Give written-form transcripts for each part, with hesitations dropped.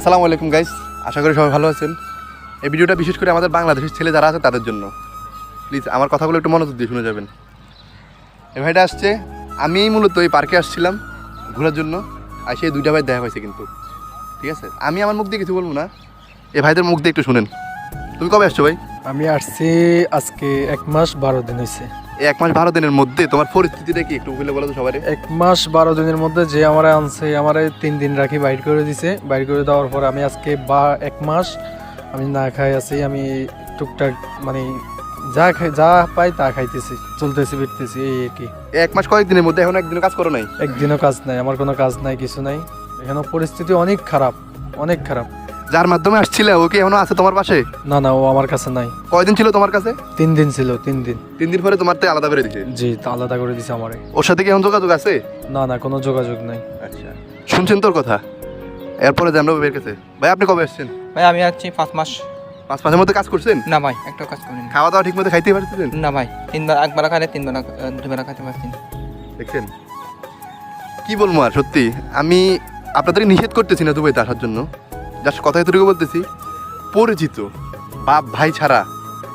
আসসালামু আলাইকুম গাইস, আশা করি সবাই ভালো আছেন। এই ভিডিওটা বিশেষ করে আমাদের বাংলাদেশের ছেলে যারা আছে তাদের জন্য। প্লিজ আমার কথাগুলো একটু মনোযোগ দিয়ে শুনে যাবেন। এই ভাইটা আসছে, আমি মূলত এই পার্কে আসছিলাম ঘোরার জন্য, আর সেই দুইটা ভাই দেখা হয়েছে কিন্তু, ঠিক আছে? আমি আমার মুখ দিয়ে কিছু বলবো না, এই ভাইদের মুখ দিয়ে একটু শুনেন। তুমি কবে আসছো ভাই? আমি আসছি আজকে 1 মাস 12 দিন হয়েছে। এই 1 মাস 12 দিনের মধ্যে তোমার পরিস্থিতিটা কি একটু বলে বলো তো সবাই। 1 মাস 12 দিনের মধ্যে যে আমার আনছে আমার 3 দিন রাখি বাইর করে দিছে। বাইর করে দেওয়ার পর আমি আজকে 1 মাস আমি না খাই আছি। আমি টুকটাক মানে যা পাই তা খাইতেছি, চলতেছি ফিরতেছি, এই আর কি। 1 মাস কয়েকদিনের মধ্যে এখন একদিনও কাজ করো নাই? একদিনও কাজ নাই, আমার কোনো কাজ নাই, কিছু নাই। এখানে পরিস্থিতি অনেক খারাপ, অনেক খারাপ। যার মাধ্যমে আসছিলে ও কি এখনো আছে তোমার পাশে? না না, ও আমার কাছে নাই। কয়দিন ছিল তোমার কাছে? 3 দিন ছিল, 3 দিন। 3 দিন পরে তোমার থেকে আলাদা করে দিছে? জি, তা আলাদা করে দিছে আমারে। ওর সাথে কি এখন যোগাযোগ আছে? না না, কোনো যোগাযোগ নাই। আচ্ছা, শুনছেন তোর কথা? এরপরে জানবো বের কাছে। ভাই আপনি কবে আসছেন? ভাই আমি আছি 5 মাস। 5 মাসের মধ্যে কাজ করছেন? না ভাই, একটা কাজ করিনি। খাওয়া দাওয়া ঠিক মতো খাইতে পারতেছেন? না ভাই, 3 বার, একবার খাইলে 3 বেলা, 2 বেলা খাইতে পারছি না। দেখছেন, কি বলবো আর, সত্যি আমি আপনাদেরকে নিষেধ করতেছি না দুবাইতে আসার জন্য, জাস্ট কথা এতটুকু বলতেছি, পরিচিত বাপ ভাই ছাড়া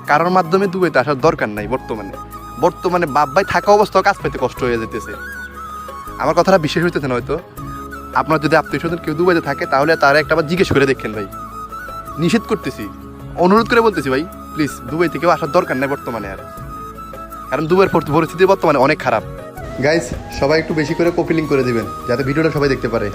কারোর মাধ্যমে দুবাইতে আসার দরকার নাই। বর্তমানে বাপ ভাই থাকা অবস্থাও কাজ পেতে কষ্ট হয়ে যেতেছে। আমার কথাটা বিশেষ হইতেছে না হয়তো, আপনার যদি আত্মীয় স্বজন কেউ দুবাইতে থাকে তাহলে তারা একটা আবার জিজ্ঞেস করে দেখেন ভাই। নিষেধ করতেছি, অনুরোধ করে বলতেছি ভাই, প্লিজ দুবাই থেকেও আসার দরকার নেই বর্তমানে আর, কারণ দুবাইয়ের পরিস্থিতি বর্তমানে অনেক খারাপ। গাইস, সবাই একটু বেশি করে কপি লিঙ্ক করে দিবেন যাতে ভিডিওটা সবাই দেখতে পারে।